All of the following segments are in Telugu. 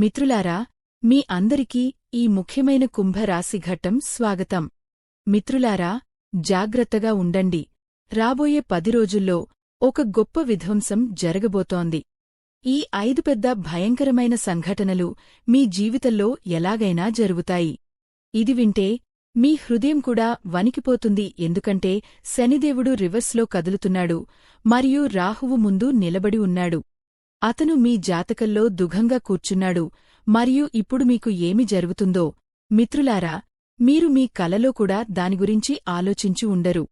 మిత్రులారా, మీ అందరికీ ఈ ముఖ్యమైన కుంభరాశి ఘట్టం స్వాగతం. మిత్రులారా, జాగ్రత్తగా ఉండండి. రాబోయే 10 రోజుల్లో ఒక గొప్ప విధ్వంసం జరగబోతోంది. ఈ 5 పెద్ద భయంకరమైన సంఘటనలు మీ జీవితంలో ఎలాగైనా జరుగుతాయి. ఇది వింటే మీ హృదయం కూడా వణికిపోతుంది. ఎందుకంటే శనిదేవుడు రివర్స్లో కదులుతున్నాడు మరియు రాహువు ముందు నిలబడి ఉన్నాడు. అతను మీ జాతకంలో దుఘంగా కూర్చున్నాడు. మరియు ఇప్పుడు మీకు ఏమి జరుగుతుందో మిత్రులారా, మీరు మీ కలలో కూడా దాని గురించి ఆలోచించి ఉండరు.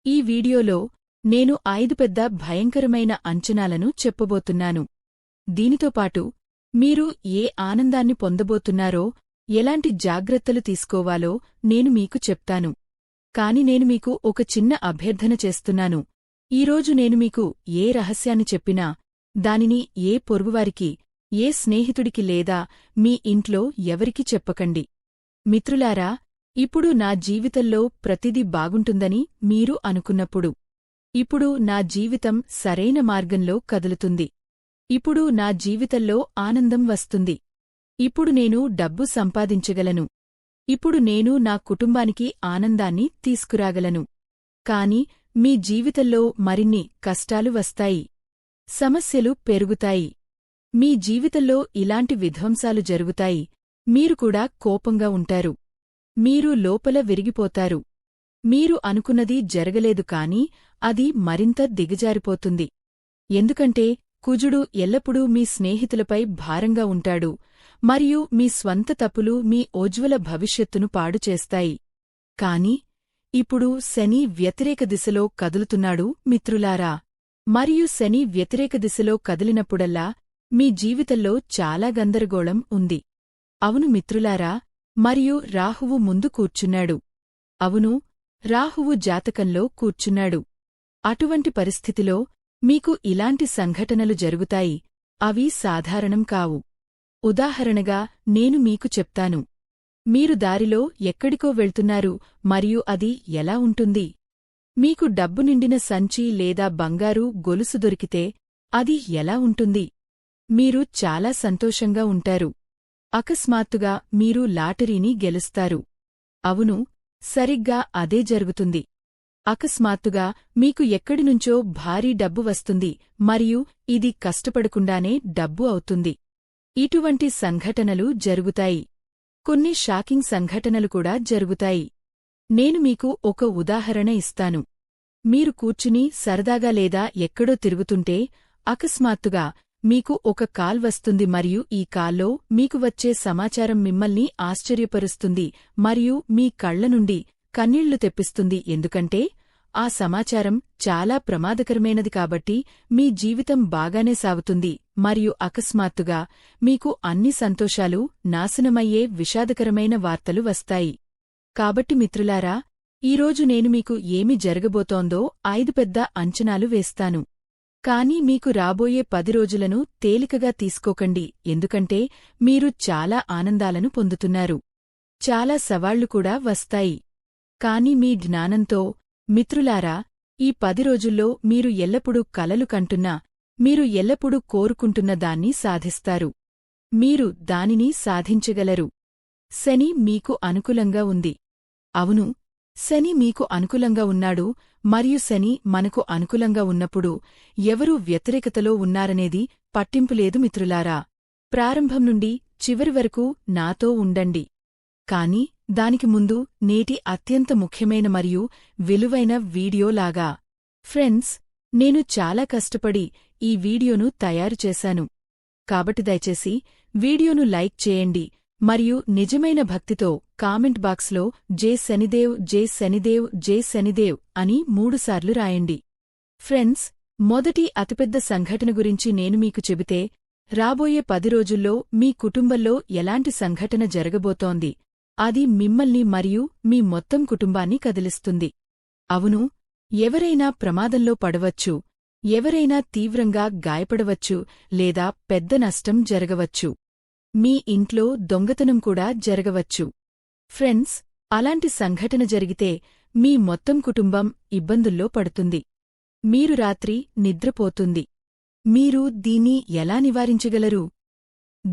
ఈ వీడియోలో నేను 5 పెద్ద భయంకరమైన అంచనాలను చెప్పబోతున్నాను. దీనితోపాటు మీరు ఏ ఆనందాన్ని పొందబోతున్నారో, ఎలాంటి జాగ్రత్తలు తీసుకోవాలో నేను మీకు చెప్తాను. కాని నేను మీకు ఒక చిన్న అభ్యర్థన చేస్తున్నాను. ఈరోజు నేను మీకు ఏ రహస్యాన్ని చెప్పినా దానిని ఏ పొరుగువారికి, ఏ స్నేహితుడికి లేదా మీ ఇంట్లో ఎవరికి చెప్పకండి. మిత్రులారా, ఇప్పుడు నా జీవితంలో ప్రతిదీ బాగుంటుందని మీరు అనుకున్నప్పుడు, ఇప్పుడు నా జీవితం సరైన మార్గంలో కదులుతుంది. ఇప్పుడు నా జీవితంలో ఆనందం వస్తుంది. ఇప్పుడు నేను డబ్బు సంపాదించగలను. ఇప్పుడు నేను నా కుటుంబానికి ఆనందాన్ని తీసుకురాగలను. కాని మీ జీవితంలో మరిన్ని కష్టాలు వస్తాయి. సమస్యలు పెరుగుతాయి. మీ జీవితంలో ఇలాంటి విధ్వంసాలు జరుగుతాయి. మీరు కూడా కోపంగా ఉంటారు. మీరు లోపల విరిగిపోతారు. మీరు అనుకున్నది జరగలేదు కాని అది మరింత దిగజారిపోతుంది. ఎందుకంటే కుజుడు ఎల్లప్పుడూ మీ స్నేహితులపై భారంగా ఉంటాడు మరియు మీ స్వంత తప్పులు మీ ఉజ్వల భవిష్యత్తును పాడు చేస్తాయి. కాని ఇప్పుడు శని వ్యతిరేక దిశలో కదులుతున్నాడు మిత్రులారా. మరియు శని వ్యతిరేక దిశలో కదిలినప్పుడల్లా మీ జీవితంలో చాలా గందరగోళం ఉంది. అవును మిత్రులారా, మరియు రాహువు ముందు కూర్చున్నాడు. అవును, రాహువు జాతకంలో కూర్చున్నాడు. అటువంటి పరిస్థితిలో మీకు ఇలాంటి సంఘటనలు జరుగుతాయి. అవి సాధారణం కావు. ఉదాహరణగా నేను మీకు చెప్తాను. మీరు దారిలో ఎక్కడికో వెళ్తున్నారు మరియు అది ఎలా ఉంటుంది? మీకు డబ్బు నిండిన సంచి లేదా బంగారు గొలుసు దొరికితే అది ఎలా ఉంటుంది? మీరు చాలా సంతోషంగా ఉంటారు. అకస్మాత్తుగా మీరు లాటరీని గెలుస్తారు. అవును, సరిగ్గా అదే జరుగుతుంది. అకస్మాత్తుగా మీకు ఎక్కడినుంచో భారీ డబ్బు వస్తుంది మరియు ఇది కష్టపడకుండానే డబ్బు అవుతుంది. ఇటువంటి సంఘటనలు జరుగుతాయి. కొన్ని షాకింగ్ సంఘటనలు కూడా జరుగుతాయి. నేను మీకు ఒక ఉదాహరణ ఇస్తాను. మీరు కూర్చుని సరదాగా లేదా ఎక్కడో తిరుగుతుంటే అకస్మాత్తుగా మీకు ఒక కాల్ వస్తుంది మరియు ఈ కాల్లో మీకు వచ్చే సమాచారం మిమ్మల్ని ఆశ్చర్యపరుస్తుంది మరియు మీ కళ్ల నుండి కన్నీళ్లు తెప్పిస్తుంది. ఎందుకంటే ఆ సమాచారం చాలా ప్రమాదకరమైనది. కాబట్టి మీ జీవితం బాగానే సాగుతుంది మరియు అకస్మాత్తుగా మీకు అన్ని సంతోషాలు నాశనమయ్యే విషాదకరమైన వార్తలు వస్తాయి. కాబట్టి మిత్రులారా, ఈరోజు నేను మీకు ఏమి జరగబోతోందో 5 పెద్ద అంచనాలు వేస్తాను. కానీ మీకు రాబోయే 10 రోజులను తేలికగా తీసుకోకండి. ఎందుకంటే మీరు చాలా ఆనందాలను పొందుతున్నారు. చాలా సవాళ్లు కూడా వస్తాయి. కాని మీ జ్ఞానంతో మిత్రులారా, ఈ 10 రోజుల్లో మీరు ఎల్లప్పుడూ కలలు కంటున్నా, మీరు ఎల్లప్పుడూ కోరుకుంటున్న దాన్ని సాధిస్తారు. మీరు దానిని సాధించగలరు. శని మీకు అనుకూలంగా ఉంది. అవును, శని మీకు అనుకూలంగా ఉన్నాడు మరియు శని మనకు అనుకూలంగా ఉన్నప్పుడు ఎవరు వ్యతిరేకతలో ఉన్నారనేది పట్టింపులేదు మిత్రులారా. ప్రారంభం నుండి చివరి వరకు నాతో ఉండండి. కాని దానికి ముందు నేటి అత్యంత ముఖ్యమైన మరియు విలువైన వీడియోలాగా. ఫ్రెండ్స్, నేను చాలా కష్టపడి ఈ వీడియోను తయారు చేశాను. కాబట్టి దయచేసి వీడియోను లైక్ చేయండి మరియు నిజమైన భక్తితో కామెంట్ బాక్స్లో జై శనిదేవ్, జై శనిదేవ్, జై శనిదేవ్ అని 3 సార్లు రాయండి. ఫ్రెండ్స్, మొదటి అతిపెద్ద సంఘటన గురించి నేను మీకు చెబితే, రాబోయే 10 రోజుల్లో మీ కుటుంబంలో ఎలాంటి సంఘటన జరగబోతోంది. అది మిమ్మల్ని మరియు మీ మొత్తం కుటుంబాన్ని కదిలిస్తుంది. అవును, ఎవరైనా ప్రమాదంలో పడవచ్చు, ఎవరైనా తీవ్రంగా గాయపడవచ్చు లేదా పెద్ద నష్టం జరగవచ్చు. మీ ఇంట్లో దొంగతనం కూడా జరగవచ్చు. ఫ్రెండ్స్, అలాంటి సంఘటన జరిగితే మీ మొత్తం కుటుంబం ఇబ్బందుల్లో పడుతుంది. మీరు రాత్రి నిద్రపోతుంది. మీరు దీన్ని ఎలా నివారించగలరు?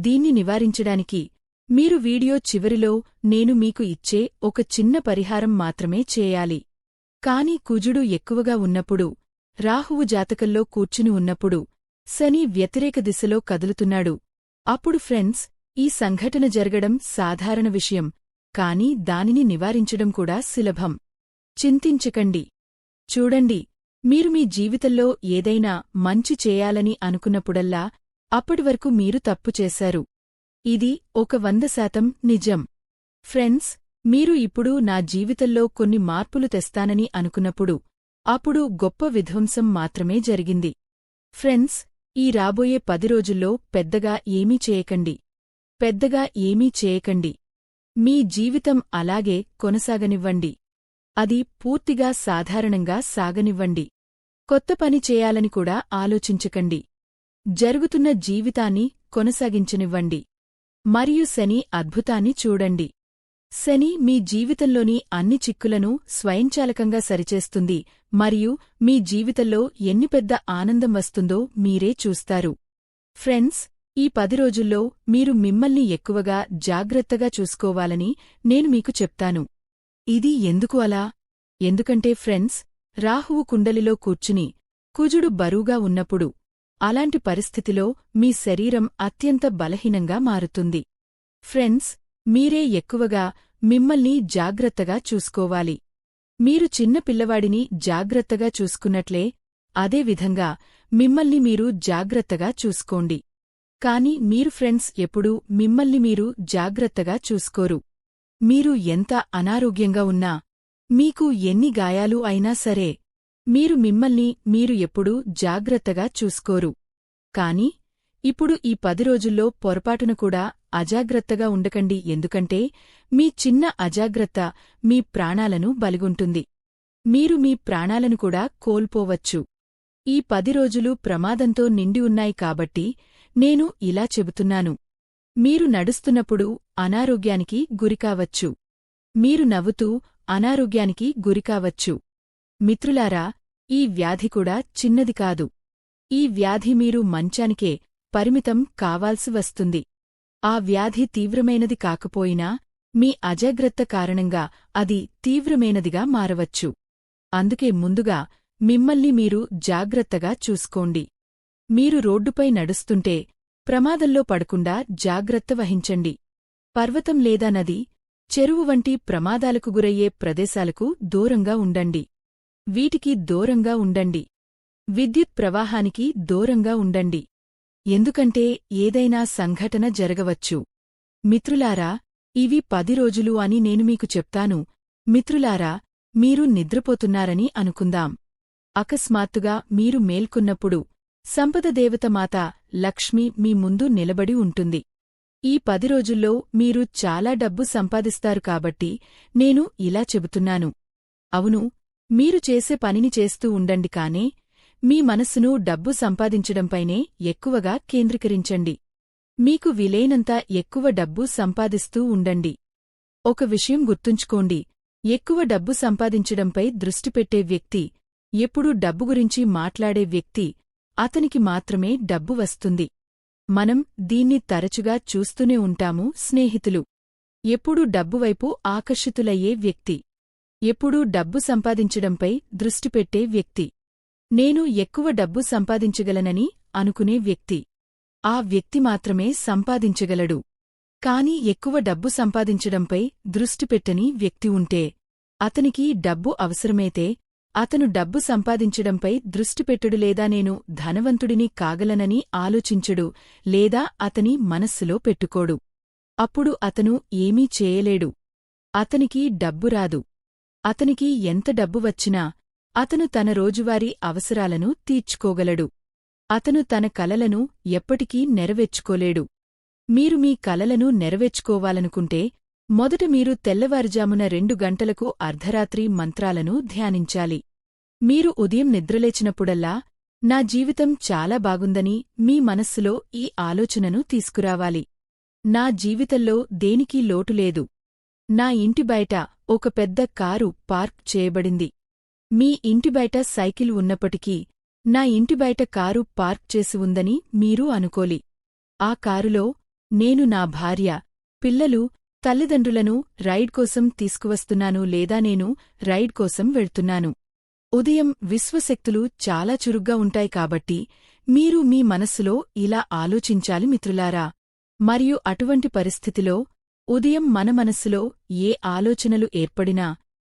దీన్ని నివారించడానికి మీరు వీడియో చివరిలో నేను మీకు ఇచ్చే ఒక చిన్న పరిహారం మాత్రమే చేయాలి. కాని కుజుడు ఎక్కువగా ఉన్నప్పుడు, రాహువు జాతకంలో కూర్చుని ఉన్నప్పుడు, శని వ్యతిరేక దిశలో కదులుతున్నాడు. అప్పుడు ఫ్రెండ్స్, ఈ సంఘటన జరగడం సాధారణ విషయం, కాని దానిని నివారించడం కూడా సులభం. చింతించకండి. చూడండి, మీరు మీ జీవితంలో ఏదైనా మంచి చేయాలని అనుకున్నప్పుడల్లా అప్పటివరకు మీరు తప్పు చేశారు. ఇది ఒక 100% నిజం. ఫ్రెండ్స్, మీరు ఇప్పుడు నా జీవితంలో కొన్ని మార్పులు తెస్తానని అనుకున్నప్పుడు అప్పుడు గొప్ప విధ్వంసం మాత్రమే జరిగింది. ఫ్రెండ్స్, ఈ రాబోయే 10 రోజుల్లో పెద్దగా ఏమీ చేయకండి. పెద్దగా ఏమీ చేయకండి. మీ జీవితం అలాగే కొనసాగనివ్వండి. అది పూర్తిగా సాధారణంగా సాగనివ్వండి. కొత్త పని చేయాలని కూడా ఆలోచించకండి. జరుగుతున్న జీవితాన్ని కొనసాగించనివ్వండి. మరియు శని అద్భుతాన్ని చూడండి. శని మీ జీవితంలోని అన్ని చిక్కులను స్వయంచాలకంగా సరిచేస్తుంది మరియు మీ జీవితంలో ఎన్ని పెద్ద ఆనందం వస్తుందో మీరే చూస్తారు. ఫ్రెండ్స్, ఈ 10 రోజుల్లో మీరు మిమ్మల్ని ఎక్కువగా జాగ్రత్తగా చూసుకోవాలని నేను మీకు చెప్తాను. ఇది ఎందుకు అలా? ఎందుకంటే ఫ్రెండ్స్, రాహువు కుండలిలో కూర్చుని కుజుడు బరువుగా ఉన్నప్పుడు అలాంటి పరిస్థితిలో మీ శరీరం అత్యంత బలహీనంగా మారుతుంది. ఫ్రెండ్స్, మీరే ఎక్కువగా మిమ్మల్ని జాగ్రత్తగా చూసుకోవాలి. మీరు చిన్న పిల్లవాడిని జాగ్రత్తగా చూసుకున్నట్లే అదేవిధంగా మిమ్మల్ని మీరు జాగ్రత్తగా చూసుకోండి. కాని మీరు ఫ్రెండ్స్ ఎప్పుడూ మిమ్మల్ని మీరు జాగ్రత్తగా చూసుకోరు. మీరు ఎంత అనారోగ్యంగా ఉన్నా, మీకు ఎన్ని గాయాలు అయినా సరే, మీరు మిమ్మల్ని మీరు ఎప్పుడూ జాగ్రత్తగా చూసుకోరు. కాని ఇప్పుడు ఈ 10 రోజుల్లో పొరపాటున కూడా అజాగ్రత్తగా ఉండకండి. ఎందుకంటే మీ చిన్న అజాగ్రత్త మీ ప్రాణాలను బలిగొంటుంది. మీరు మీ ప్రాణాలను కూడా కోల్పోవచ్చు. ఈ 10 రోజులు ప్రమాదంతో నిండి ఉన్నాయి కాబట్టి నేను ఇలా చెబుతున్నాను. మీరు నడుస్తున్నప్పుడు అనారోగ్యానికి గురికావచ్చు. మీరు నవ్వుతూ అనారోగ్యానికి గురికావచ్చు. మిత్రులారా, ఈ వ్యాధి కూడా చిన్నది కాదు. ఈ వ్యాధి మీరు మంచానికే పరిమితం కావాల్సి వస్తుంది. ఆ వ్యాధి తీవ్రమైనది కాకపోయినా మీ అజాగ్రత్త కారణంగా అది తీవ్రమైనదిగా మారవచ్చు. అందుకే ముందుగా మిమ్మల్ని మీరు జాగ్రత్తగా చూసుకోండి. మీరు రోడ్డుపై నడుస్తుంటే ప్రమాదంలో పడకుండా జాగ్రత్త వహించండి. పర్వతం లేదా నది, చెరువు వంటి ప్రమాదాలకు గురయ్యే ప్రదేశాలకు దూరంగా ఉండండి. వీటికి దూరంగా ఉండండి. విద్యుత్ ప్రవాహానికి దూరంగా ఉండండి. ఎందుకంటే ఏదైనా సంఘటన జరగవచ్చు. మిత్రులారా, ఇవి 10 రోజులు అని నేను మీకు చెప్తాను. మిత్రులారా, మీరు నిద్రపోతున్నారని అనుకుందాం. అకస్మాత్తుగా మీరు మేల్కొన్నప్పుడు సంపద దేవతమాత లక్ష్మి మీ ముందు నిలబడి ఉంటుంది. ఈ 10 రోజుల్లో మీరు చాలా డబ్బు సంపాదిస్తారు కాబట్టి నేను ఇలా చెబుతున్నాను. అవును, మీరు చేసే పనిని చేస్తూ ఉండండి, కానే మీ మనస్సును డబ్బు సంపాదించడంపైనే ఎక్కువగా కేంద్రీకరించండి. మీకు వీలైనంత ఎక్కువ డబ్బు సంపాదిస్తూ ఉండండి. ఒక విషయం గుర్తుంచుకోండి, ఎక్కువ డబ్బు సంపాదించడంపై దృష్టి పెట్టే వ్యక్తి, ఎప్పుడూ డబ్బు గురించి మాట్లాడే వ్యక్తి, అతనికి మాత్రమే డబ్బు వస్తుంది. మనం దీన్ని తరచుగా చూస్తూనే ఉంటాము. స్నేహితులు ఎప్పుడూ డబ్బువైపు ఆకర్షితులయ్యే వ్యక్తి, ఎప్పుడూ డబ్బు సంపాదించడంపై దృష్టి పెట్టే వ్యక్తి, నేను ఎక్కువ డబ్బు సంపాదించగలనని అనుకునే వ్యక్తి, ఆ వ్యక్తి మాత్రమే సంపాదించగలడు. కాని ఎక్కువ డబ్బు సంపాదించడంపై దృష్టి పెట్టని వ్యక్తి ఉంటే, అతనికి డబ్బు అవసరమైతే అతను డబ్బు సంపాదించడంపై దృష్టి పెట్టుడు, లేదా నేను ధనవంతుడిని కాగలనని ఆలోచించడు, లేదా అతని మనస్సులో పెట్టుకోడు. అప్పుడు అతను ఏమీ చేయలేడు. అతనికి డబ్బు రాదు. అతనికి ఎంత డబ్బు వచ్చినా అతను తన రోజువారీ అవసరాలను తీర్చుకోగలడు. అతను తన కలలను ఎప్పటికీ నెరవేర్చుకోలేడు. మీరు మీ కలలను నెరవేర్చుకోవాలనుకుంటే మొదట మీరు తెల్లవారుజామున 2 గంటలకు అర్ధరాత్రి మంత్రాలను ధ్యానించాలి. మీరు ఉదయం నిద్రలేచినప్పుడల్లా నా జీవితం చాలా బాగుందని మీ మనస్సులో ఈ ఆలోచనను తీసుకురావాలి. నా జీవితంలో దేనికీ లోటు లేదు. నా ఇంటి బయట ఒక పెద్ద కారు పార్క్ చేయబడింది. మీ ఇంటి బయట సైకిల్ ఉన్నప్పటికీ నా ఇంటి బయట కారు పార్క్ చేసి ఉందని మీరు అనుకోలి. ఆ కారులో నేను నా భార్య, పిల్లలు, తల్లిదండ్రులను రైడ్ కోసం తీసుకువస్తున్నాను లేదా నేను రైడ్ కోసం వెళ్తున్నాను. ఉదయం విశ్వశక్తులు చాలా చురుగ్గా ఉంటాయి కాబట్టి మీరు మీ మనస్సులో ఇలా ఆలోచించాలి మిత్రులారా. మరియు అటువంటి పరిస్థితిలో ఉదయం మన మనస్సులో ఏ ఆలోచనలు ఏర్పడినా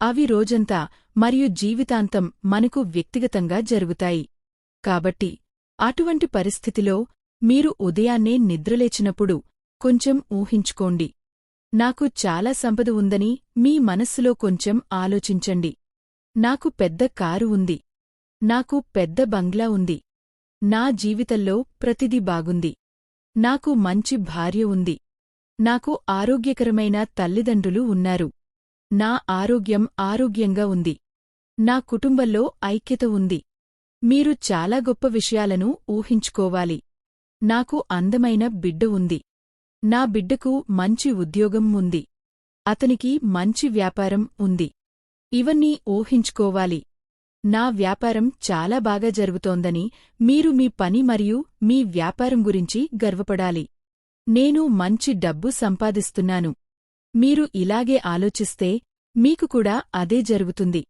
అవి రోజంతా మరియు జీవితాంతం మనకు వ్యక్తిగతంగా జరుగుతాయి. కాబట్టి అటువంటి పరిస్థితిలో మీరు ఉదయాన్నే నిద్రలేచినప్పుడు కొంచెం ఊహించుకోండి. నాకు చాలా సంపద ఉందని మీ మనస్సులో కొంచెం ఆలోచించండి. నాకు పెద్ద కారు ఉంది. నాకు పెద్ద బంగ్లా ఉంది. నా జీవితంలో ప్రతిదీ బాగుంది. నాకు మంచి భార్య ఉంది. నాకు ఆరోగ్యకరమైన తల్లిదండ్రులు ఉన్నారు. నా ఆరోగ్యం ఆరోగ్యంగా ఉంది. నా కుటుంబంలో ఐక్యత ఉంది. మీరు చాలా గొప్ప విషయాలను ఊహించుకోవాలి. నాకు అందమైన బిడ్డ ఉంది. నా బిడ్డకు మంచి ఉద్యోగం ఉంది. అతనికి మంచి వ్యాపారం ఉంది. ఇవన్నీ ఊహించుకోవాలి. నా వ్యాపారం చాలా బాగా జరుగుతోందని మీరు మీ పని మరియు మీ వ్యాపారం గురించి గర్వపడాలి. నేను మంచి డబ్బు సంపాదిస్తున్నాను. మీరు ఇలాగే ఆలోచిస్తే మీకు కూడా అదే జరుగుతుంది.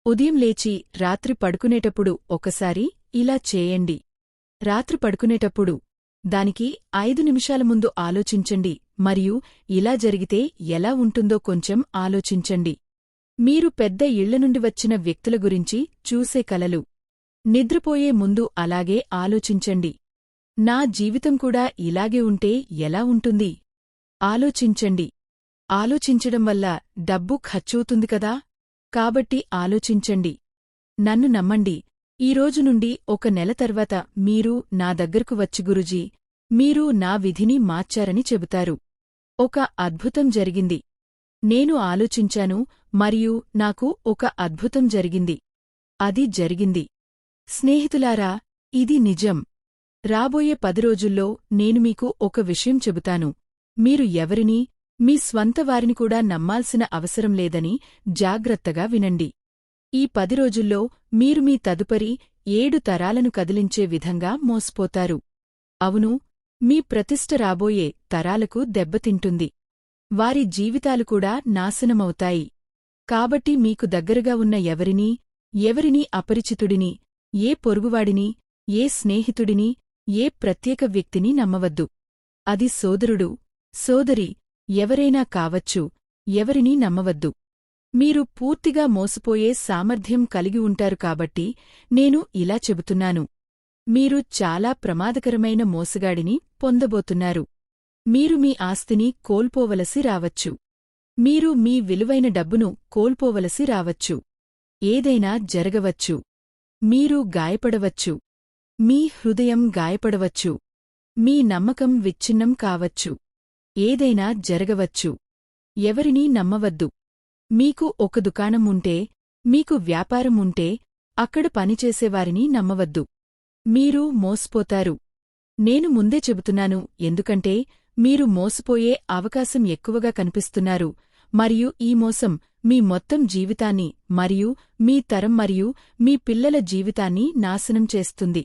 ఉదయం లేచి రాత్రి పడుకునేటప్పుడు ఒకసారి ఇలా చేయండి. రాత్రి పడుకునేటప్పుడు దానికి 5 నిమిషాల ముందు ఆలోచించండి మరియు ఇలా జరిగితే ఎలా ఉంటుందో కొంచెం ఆలోచించండి. మీరు పెద్ద ఇళ్ల నుండి వచ్చిన వ్యక్తుల గురించి చూసే కలలు. నిద్రపోయే ముందు అలాగే ఆలోచించండి. నా జీవితం కూడా ఇలాగే ఉంటే ఎలా ఉంటుంది? ఆలోచించండి. ఆలోచించడం వల్ల డబ్బు ఖర్చవుతుంది కదా. కాబట్టి ఆలోచించండి. నన్ను నమ్మండి. ఈరోజు నుండి 1 నెల తర్వాత మీరు నా దగ్గరకు వచ్చి గురుజీ, మీరు నా విధిని మార్చారని చెబుతారు. ఒక అద్భుతం జరిగింది. నేను ఆలోచించాను మరియు నాకు ఒక అద్భుతం జరిగింది. అది జరిగింది. స్నేహితులారా, ఇది నిజం. రాబోయే 10 రోజుల్లో నేను మీకు ఒక విషయం చెబుతాను. మీరు ఎవరినీ, మీ స్వంత వారిని కూడా నమ్మాల్సిన అవసరం లేదని జాగ్రత్తగా వినండి. ఈ 10 రోజుల్లో మీరు మీ తదుపరి 7 తరాలను కదిలించే విధంగా మోసపోతారు. అవును, మీ ప్రతిష్ఠ రాబోయే తరాలకు దెబ్బతింటుంది. వారి జీవితాలు కూడా నాశనమవుతాయి. కాబట్టి మీకు దగ్గరగా ఉన్న ఎవరినీ అపరిచితుడిని, ఏ పొరుగువాడిని, ఏ స్నేహితుడిని, ఏ ప్రత్యేక వ్యక్తిని నమ్మవద్దు. అది సోదరుడు, సోదరి, ఎవరైనా కావచ్చు, ఎవరినీ నమ్మవద్దు. మీరు పూర్తిగా మోసపోయే సామర్థ్యం కలిగి ఉంటారు కాబట్టి నేను ఇలా చెబుతున్నాను. మీరు చాలా ప్రమాదకరమైన మోసగాడిని పొందబోతున్నారు. మీరు మీ ఆస్తిని కోల్పోవలసి రావచ్చు. మీరు మీ విలువైన డబ్బును కోల్పోవలసి రావచ్చు. ఏదైనా జరగవచ్చు. మీరు గాయపడవచ్చు. మీ హృదయం గాయపడవచ్చు. మీ నమ్మకం విచ్ఛిన్నం కావచ్చు. ఏదైనా జరగవచ్చు. ఎవరినీ నమ్మవద్దు. మీకు ఒక దుకాణం ఉంటే, మీకు వ్యాపారం ఉంటే, అక్కడ పనిచేసేవారిని నమ్మవద్దు. మీరు మోసపోతారు. నేను ముందే చెబుతున్నాను, ఎందుకంటే మీరు మోసపోయే అవకాశం ఎక్కువగా కనిపిస్తున్నారు మరియు ఈ మోసం మీ మొత్తం జీవితాన్ని మరియు మీ తరం మరియు మీ పిల్లల జీవితాన్ని నాశనం చేస్తుంది.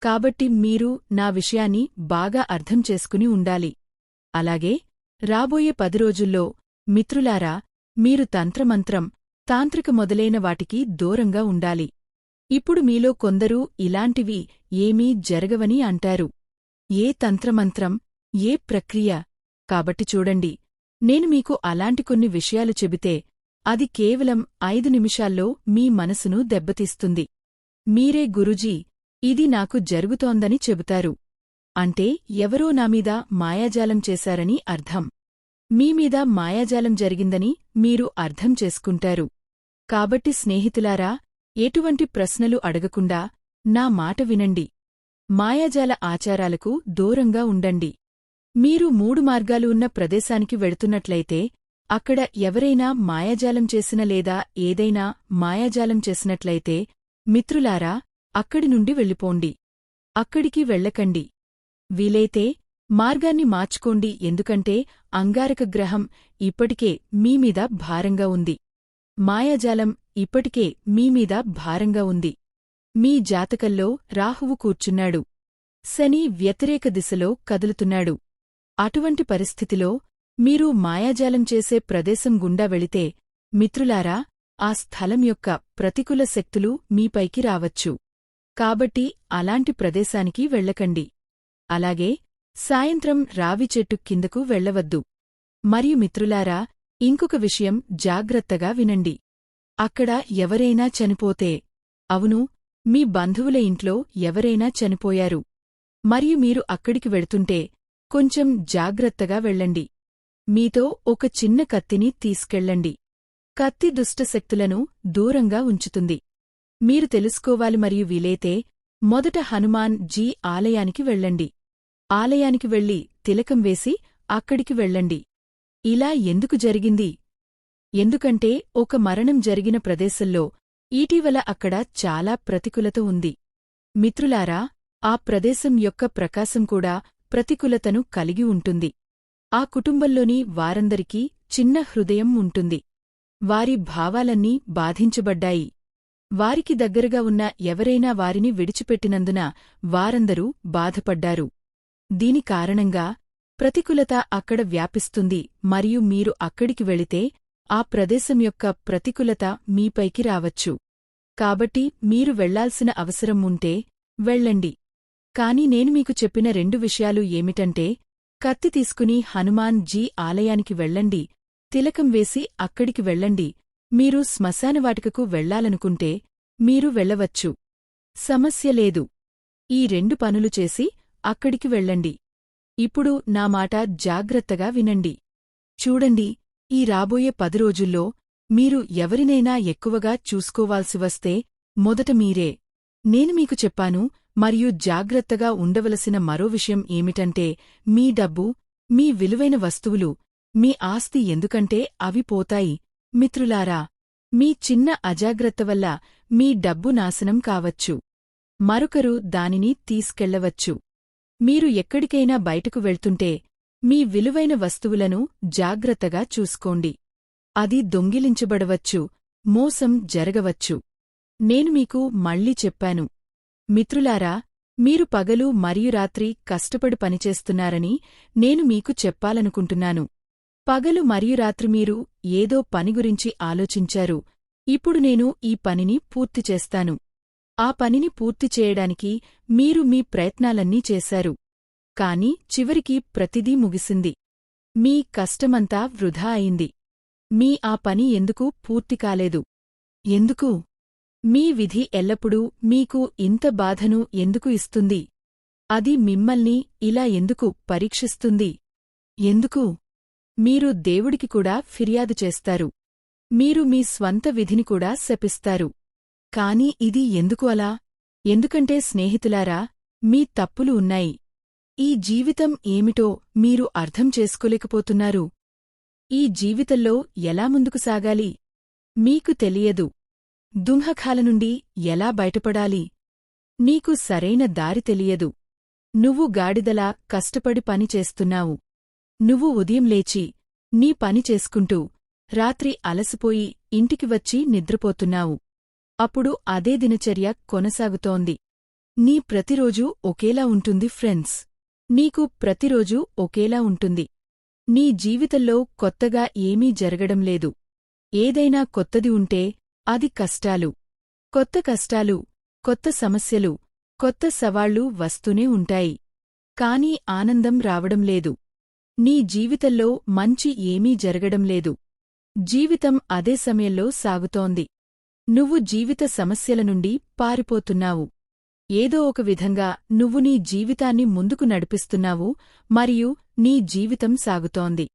కాబట్టి మీరు నా విషయాన్ని బాగా అర్థం చేసుకుని ఉండాలి. అలాగే రాబోయే 10 రోజుల్లో మిత్రులారా, మీరు తంత్రమంత్రం, తాంత్రిక మొదలైన వాటికి దూరంగా ఉండాలి. ఇప్పుడు మీలో కొందరు ఇలాంటివి ఏమీ జరగవని అంటారు. ఏ తంత్రమంత్రం, ఏ ప్రక్రియ? కాబట్టి చూడండి, నేను మీకు అలాంటి కొన్ని విషయాలు చెబితే అది కేవలం 5 నిమిషాల్లో మీ మనసును దెబ్బతీస్తుంది. మీరే గురుజీ, ఇది నాకు జరుగుతోందని చెబుతారు. అంటే ఎవరో నామీద మాయాజాలం చేశారని అర్థం. మీమీద మాయాజాలం జరిగిందని మీరు అర్థం చేసుకుంటారు. కాబట్టి స్నేహితులారా, ఎటువంటి ప్రశ్నలు అడగకుండా నా మాట వినండి. మాయాజాల ఆచారాలకు దూరంగా ఉండండి. మీరు 3 మార్గాలు ఉన్న ప్రదేశానికి వెడుతున్నట్లయితే అక్కడ ఎవరైనా మాయాజాలం చేసిన లేదా ఏదైనా మాయాజాలం చేసినట్లయితే మిత్రులారా, అక్కడి నుండి వెళ్ళిపోండి. అక్కడికి వెళ్ళకండి. వీలైతే మార్గాన్ని మార్చుకోండి, ఎందుకంటే అంగారక గ్రహం ఇప్పటికే మీమీద భారంగా ఉంది. మాయాజాలం ఇప్పటికే మీమీద భారంగా ఉంది. మీ జాతకంలో రాహువు కూర్చున్నాడు. శని వ్యతిరేక దిశలో కదులుతున్నాడు. అటువంటి పరిస్థితిలో మీరు మాయాజాలం చేసే ప్రదేశం గుండా వెళితే మిత్రులారా, ఆ స్థలం యొక్క ప్రతికూల శక్తులు మీపైకి రావచ్చు. కాబట్టి అలాంటి ప్రదేశానికి వెళ్ళకండి. అలాగే సాయంత్రం రావి చెట్టు కిందకు వెళ్ళవద్దు. మరియు మిత్రులారా, ఇంకొక విషయం జాగ్రత్తగా వినండి. అక్కడ ఎవరైనా చనిపోతే, అవును, మీ బంధువుల ఇంట్లో ఎవరైనా చనిపోయారు, మరియు మీరు అక్కడికి వెళ్తుంటే కొంచెం జాగ్రత్తగా వెళ్ళండి. మీతో ఒక చిన్న కత్తిని తీసుకెళ్ళండి. కత్తి దుష్టశక్తులను దూరంగా ఉంచుతుంది. మీరు తెలుసుకోవాలి మరియు వీలైతే మొదట హనుమాన్ జీ ఆలయానికి వెళ్ళండి. ఆలయానికి వెళ్లి తిలకం వేసి అక్కడికి వెళ్ళండి. ఇలా ఎందుకు జరిగింది? ఎందుకంటే ఒక మరణం జరిగిన ప్రదేశంలో ఈటీవల అక్కడ చాలా ప్రతికూలత ఉంది. మిత్రులారా, ఆ ప్రదేశం యొక్క ప్రకాశం కూడా ప్రతికూలతను కలిగి ఉంటుంది. ఆ కుటుంబంలోని వారందరికీ చిన్న హృదయం ఉంటుంది. వారి భావాలన్నీ బాధించబడ్డాయి. వారికి దగ్గరగా ఉన్న ఎవరైనా వారిని విడిచిపెట్టినందున వారందరూ బాధపడ్డారు. దీని కారణంగా ప్రతికూలత అక్కడ వ్యాపిస్తుంది మరియు మీరు అక్కడికి వెళితే ఆ ప్రదేశం యొక్క ప్రతికూలత మీపైకి రావచ్చు. కాబట్టి మీరు వెళ్లాల్సిన అవసరం ఉంటే వెళ్ళండి. కాని నేను మీకు చెప్పిన 2 విషయాలు ఏమిటంటే, కత్తి తీసుకుని హనుమాన్ జీ ఆలయానికి వెళ్ళండి, తిలకం వేసి అక్కడికి వెళ్ళండి. మీరు శ్మశానవాటికకు వెళ్లాలనుకుంటే మీరు వెళ్ళవచ్చు. సమస్య లేదు. ఈ 2 పనులు చేసి అక్కడికి వెళ్ళండి. ఇప్పుడు నా మాట జాగ్రత్తగా వినండి. చూడండి, ఈ రాబోయే 10 రోజుల్లో మీరు ఎవరినైనా ఎక్కువగా చూసుకోవాల్సి వస్తే మొదట మీరే. నేను మీకు చెప్పాను మరియు జాగ్రత్తగా ఉండవలసిన మరో విషయం ఏమిటంటే, మీ డబ్బు, మీ విలువైన వస్తువులు, మీ ఆస్తి, ఎందుకంటే అవి పోతాయి. మిత్రులారా, మీ చిన్న అజాగ్రత్త వల్ల మీ డబ్బు నాశనం కావచ్చు. మరొకరు దానిని తీసుకెళ్లవచ్చు. మీరు ఎక్కడికైనా బయటకు వెళ్తుంటే మీ విలువైన వస్తువులను జాగ్రత్తగా చూసుకోండి. అది దొంగిలించబడవచ్చు, మోసం జరగవచ్చు. నేను మీకు మళ్ళీ చెప్పాను. మిత్రులారా, మీరు పగలు మరియు రాత్రి కష్టపడి పనిచేస్తున్నారని నేను మీకు చెప్పాలనుకుంటున్నాను. పగలు మరియు రాత్రి మీరు ఏదో పని గురించి ఆలోచించారు. ఇప్పుడు నేను ఈ పనిని పూర్తి చేస్తాను. ఆ పనిని పూర్తి చేయడానికి మీరు మీ ప్రయత్నాలన్నీ చేశారు. కాని చివరికి ప్రతిదీ ముగిసింది. మీ కష్టమంతా వృధా అయింది. మీ ఆ పని ఎందుకు పూర్తి కాలేదు? ఎందుకు? మీ విధి ఎల్లప్పుడూ మీకు ఇంత బాధను ఎందుకు ఇస్తుంది? అది మిమ్మల్ని ఇలా ఎందుకు పరీక్షిస్తుంది? ఎందుకు? మీరు దేవుడికి కూడా ఫిర్యాదు చేస్తారు. మీరు మీ స్వంత విధిని కూడా శపిస్తారు. కాని ఇది ఎందుకు అలా? ఎందుకంటే స్నేహితులారా, మీ తప్పులు ఉన్నాయి. ఈ జీవితం ఏమిటో మీరు అర్థం చేసుకోలేకపోతున్నారు. ఈ జీవితంలో ఎలా ముందుకు సాగాలి? మీకు తెలియదు. దుంహకాల నుండి ఎలా బయటపడాలి? నీకు సరైన దారి తెలియదు. నువ్వు గాడిదలా కష్టపడి పని చేస్తున్నావు. నువ్వు ఉదయం లేచి నీ పని చేసుకుంటూ రాత్రి అలసిపోయి ఇంటికి వచ్చి నిద్రపోతున్నావు. అప్పుడు అదే దినచర్య కొనసాగుతోంది. నీ ప్రతిరోజూ ఒకేలా ఉంటుంది ఫ్రెండ్స్. నీకు ప్రతిరోజూ ఒకేలా ఉంటుంది. నీ జీవితంలో కొత్తగా ఏమీ జరగడం లేదు. ఏదైనా కొత్తది ఉంటే అది కష్టాలు. కొత్త కష్టాలు, కొత్త సమస్యలు, కొత్త సవాళ్లు వస్తూనే ఉంటాయి. కానీ ఆనందం రావడం లేదు. నీ జీవితంలో మంచి ఏమీ జరగడం లేదు. జీవితం అదే సమయంలో సాగుతోంది. నువ్వు జీవిత సమస్యల నుండి పారిపోతున్నావు. ఏదో ఒక విధంగా నువ్వు నీ జీవితాన్ని ముందుకు నడిపిస్తున్నావు మరియు నీ జీవితం సాగుతోంది.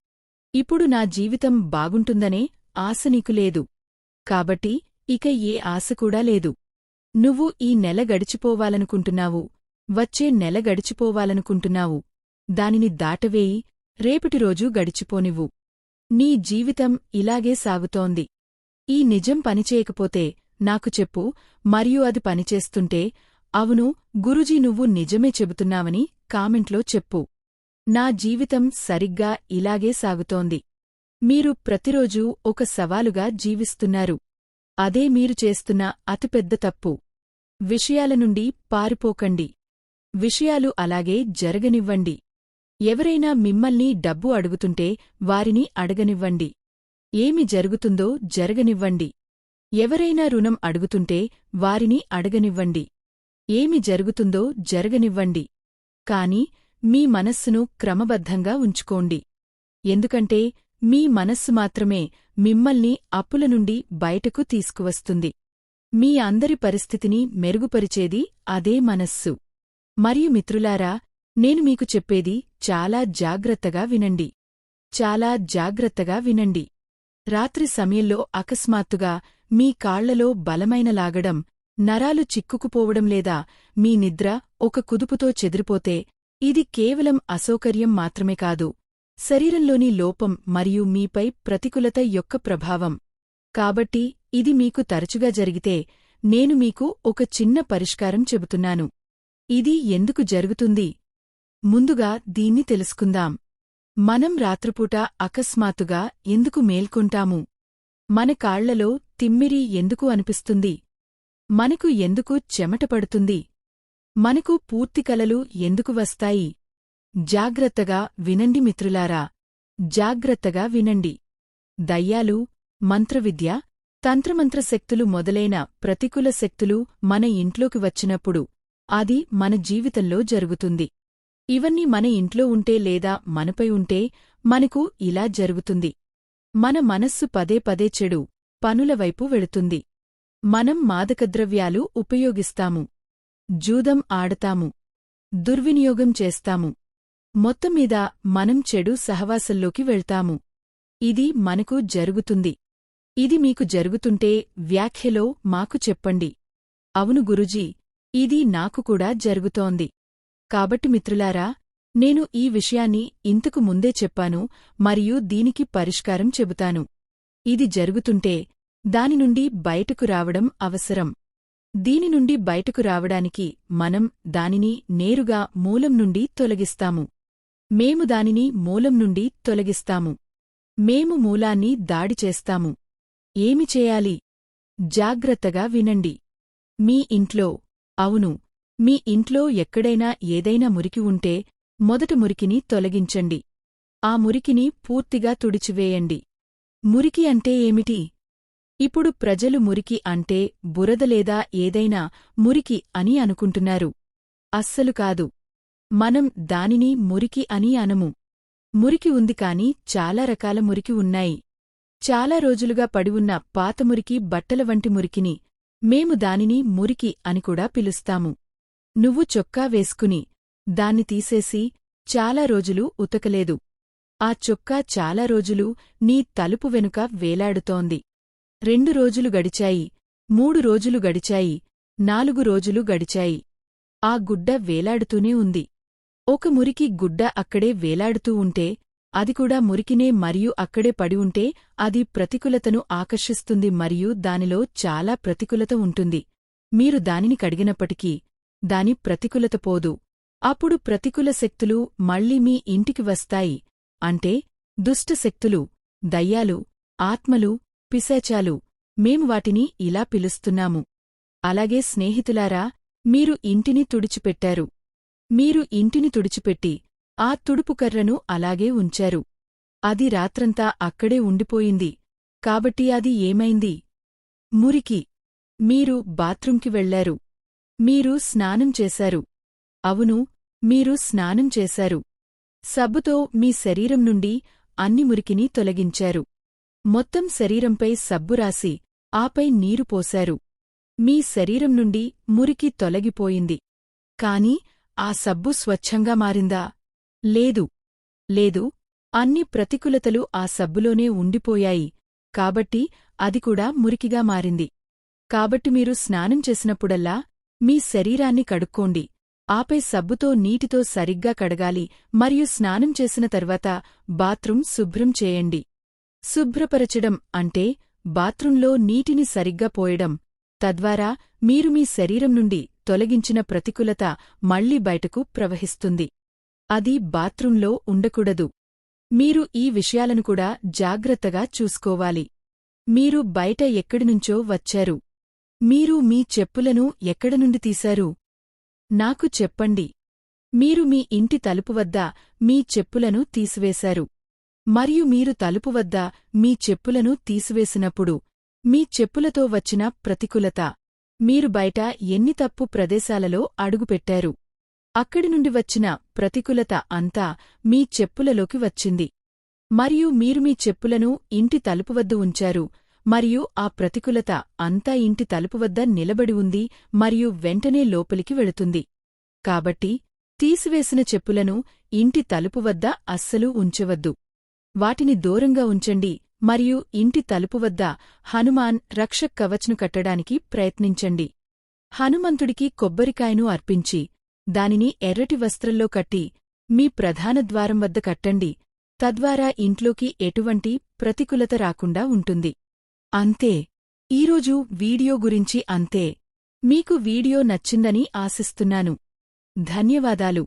ఇప్పుడు నా జీవితం బాగుంటుందనే ఆశ నీకు లేదు. కాబట్టి ఇక ఏ ఆశ కూడా లేదు. నువ్వు ఈ నెల గడిచిపోవాలనుకుంటున్నావు, వచ్చే నెల గడిచిపోవాలనుకుంటున్నావు. దానిని దాటవేయి, రేపటి రోజు గడిచిపోనివ్వు. నీ జీవితం ఇలాగే సాగుతోంది. ఈ నిజం పనిచేయకపోతే నాకు చెప్పు మరియు అది పనిచేస్తుంటే, అవును గురూజీ నువ్వు నిజమే చెబుతున్నావని కామెంట్లో చెప్పు. నా జీవితం సరిగ్గా ఇలాగే సాగుతోంది. మీరు ప్రతిరోజూ ఒక సవాలుగా జీవిస్తున్నారు. అదే మీరు చేస్తున్న అతిపెద్ద తప్పు. విషయాల నుండి పారిపోకండి. విషయాలు అలాగే జరగనివ్వండి. ఎవరైనా మిమ్మల్ని డబ్బు అడుగుతుంటే వారిని అడగనివ్వండి. ఏమి జరుగుతుందో జరగనివ్వండి. ఎవరైనా రుణం అడుగుతుంటే వారిని అడగనివ్వండి. ఏమి జరుగుతుందో జరగనివ్వండి. కాని మీ మనస్సును క్రమబద్ధంగా ఉంచుకోండి. ఎందుకంటే మీ మనస్సు మాత్రమే మిమ్మల్ని అప్పుల నుండి బయటకు తీసుకువస్తుంది. మీ అందరి పరిస్థితిని మెరుగుపరిచేది అదే మనస్సు. మరియు మిత్రులారా, నేను మీకు చెప్పేది చాలా జాగ్రత్తగా వినండి. చాలా జాగ్రత్తగా వినండి. రాత్రి సమయంలో అకస్మాత్తుగా మీ కాళ్లలో బలమైన లాగడం, నరాలు చిక్కుకుపోవడం లేదా మీ నిద్ర ఒక కుదుపుతో చెదిరిపోతే ఇది కేవలం అసౌకర్యం మాత్రమే కాదు, శరీరంలోని లోపం మరియు మీపై ప్రతికూలత యొక్క ప్రభావం. కాబట్టి ఇది మీకు తరచుగా జరిగితే నేను మీకు ఒక చిన్న పరిష్కారం చెబుతున్నాను. ఇది ఎందుకు జరుగుతుంది? ముందుగా దీన్ని తెలుసుకుందాం. మనం రాత్రిపూట అకస్మాత్తుగా ఎందుకు మేల్కొంటాము? మన కాళ్లలో తిమ్మిరి ఎందుకు అనిపిస్తుంది? మనకు ఎందుకు చెమట పడుతుంది? మనకు పూర్తి కలలు ఎందుకు వస్తాయి? జాగ్రత్తగా వినండి మిత్రులారా, జాగ్రత్తగా వినండి. దయ్యాలు, మంత్రవిద్య, తంత్రమంత్రశక్తులు మొదలైన ప్రతికూల శక్తులు మన ఇంట్లోకి వచ్చినప్పుడు అది మన జీవితంలో జరుగుతుంది. ఇవన్నీ మన ఇంట్లో ఉంటే లేదా మనపై ఉంటే మనకు ఇలా జరుగుతుంది. మన మనస్సు పదే పదే చెడు పనుల వైపు వెళుతుంది. మనం మాదకద్రవ్యాలు ఉపయోగిస్తాము, జూదం ఆడతాము, దుర్వినియోగం చేస్తాము. మొత్తమీద మనం చెడు సహవాసంలోకి వెళ్తాము. ఇది మనకు జరుగుతుంది. ఇది మీకు జరుగుతుంటే వ్యాఖ్యలో మాకు చెప్పండి. అవును గురూజీ, ఇది నాకు కూడా జరుగుతోంది. కాబట్టి మిత్రులారా, నేను ఈ విషయాన్ని ఇంతకు ముందే చెప్పాను మరియు దీనికి పరిష్కారం చెబుతాను. ఇది జరుగుతుంటే దాని నుండి బయటకు రావడం అవసరం. దీని నుండి బయటకు రావడానికి మనం దానిని నేరుగా మూలం నుండి తొలగిస్తాము. మేము దానిని మూలం నుండి తొలగిస్తాము. మేము మూలాన్ని దాడి చేస్తాము. ఏమి చేయాలి? జాగ్రత్తగా వినండి. మీ ఇంట్లో, అవును, మీ ఇంట్లో ఎక్కడైనా ఏదైనా మురికి ఉంటే మొదట మురికిని తొలగించండి. ఆ మురికిని పూర్తిగా తుడిచివేయండి. మురికి అంటే ఏమిటి? ఇప్పుడు ప్రజలు మురికి అంటే బురద లేదా ఏదైనా మురికి అని అనుకుంటున్నారు. అస్సలు కాదు. మనం దానిని మురికి అని అనము. మురికి ఉంది కాని చాలా రకాల మురికి ఉన్నాయి. చాలా రోజులుగా పడివున్న పాత మురికి, బట్టల వంటి మురికిని మేము దానిని మురికి అని కూడా పిలుస్తాము. నువ్వు చొక్కా వేసుకుని దాన్ని తీసేసి చాలా రోజులు ఉతకలేదు. ఆ చొక్కా చాలా రోజులు నీ తలుపు వెనుక వేలాడుతోంది. 2 రోజులు గడిచాయి, 3 రోజులు గడిచాయి, 4 రోజులు గడిచాయి. ఆ గుడ్డ వేలాడుతూనే ఉంది. ఒక మురికి గుడ్డ అక్కడే వేలాడుతూ ఉంటే అది కూడా మురికినే మరియు అక్కడే పడి ఉంటే అది ప్రతికూలతను ఆకర్షిస్తుంది మరియు దానిలో చాలా ప్రతికూలత ఉంటుంది. మీరు దానిని కడిగినప్పటికీ దాని ప్రతికూలత పోదు. అప్పుడు ప్రతికూల శక్తులు మళ్లీ మీ ఇంటికి వస్తాయి. అంటే దుష్ట శక్తులు, దయ్యాలు, ఆత్మలు, పిశాచాలు, మేము వాటిని ఇలా పిలుస్తున్నాము. అలాగే స్నేహితులారా, మీరు ఇంటిని తుడిచిపెట్టారు. మీరు ఇంటిని తుడిచిపెట్టి ఆ తుడుపుకర్రను అలాగే ఉంచారు. అది రాత్రంతా అక్కడే ఉండిపోయింది. కాబట్టి అది ఏమైంది? మురికి. మీరు బాత్రూంకి వెళ్లారు. మీరు స్నానం చేశారు. అవును, మీరు స్నానం చేశారు. సబ్బుతో మీ శరీరం నుండి అన్ని మురికిని తొలగించారు. మొత్తం శరీరంపై సబ్బు రాసి ఆపై నీరు పోశారు. మీ శరీరం నుండి మురికి తొలగిపోయింది. కాని ఆ సబ్బు స్వచ్ఛంగా మారిందా? లేదు. లేదు, అన్ని ప్రతికూలతలు ఆ సబ్బులోనే ఉండిపోయాయి. కాబట్టి అది కూడా మురికిగా మారింది. కాబట్టి మీరు స్నానం చేసినప్పుడల్లా మీ శరీరాన్ని కడుక్కోండి. ఆపై సబ్బుతో నీటితో సరిగ్గా కడగాలి మరియు స్నానం చేసిన తర్వాత బాత్రూం శుభ్రం చేయండి. శుభ్రపరచడం అంటే బాత్రూంలో నీటిని సరిగ్గా పోయడం. తద్వారా మీరు మీ శరీరం నుండి తొలగించిన ప్రతికూలత మళ్లీ బయటకు ప్రవహిస్తుంది. అది బాత్రూంలో ఉండకూడదు. మీరు ఈ విషయాలను కూడా జాగ్రత్తగా చూసుకోవాలి. మీరు బయట ఎక్కడినుంచో వచ్చారు. మీరు మీ చెప్పులను ఎక్కడనుండి తీశారు? నాకు చెప్పండి. మీరు మీ ఇంటి తలుపు వద్ద మీ చెప్పులను తీసివేశారు. మరియు మీరు తలుపు వద్ద మీ చెప్పులను తీసివేసినప్పుడు మీ చెప్పులతో వచ్చిన ప్రతికూలత, మీరు బయట ఎన్ని తప్పు ప్రదేశాలలో అడుగుపెట్టారు. అక్కడి నుండి వచ్చిన ప్రతికూలత అంతా మీ చెప్పులలోకి వచ్చింది. మరియు మీరు మీ చెప్పులను ఇంటి తలుపు వద్ద ఉంచారు, మరియు ఆ ప్రతికూలత అంతా ఇంటి తలుపు వద్ద నిలబడి ఉంది మరియు వెంటనే లోపలికి వెళుతుంది. కాబట్టి తీసివేసిన చెప్పులను ఇంటి తలుపు వద్ద అస్సలు ఉంచవద్దు. వాటిని దూరంగా ఉంచండి మరియు ఇంటి తలుపు వద్ద హనుమాన్ రక్షక్ కవచ్ను కట్టడానికి ప్రయత్నించండి. హనుమంతుడికి కొబ్బరికాయను అర్పించి దానిని ఎర్రటి వస్త్రంలో కట్టి మీ ప్రధాన ద్వారం వద్ద కట్టండి. తద్వారా ఇంట్లోకి ఎటువంటి ప్రతికూలత రాకుండా ఉంటుంది. అంతే. ఈరోజు వీడియో గురించి అంతే. మీకు వీడియో నచ్చిందని ఆశిస్తున్నాను. ధన్యవాదాలు.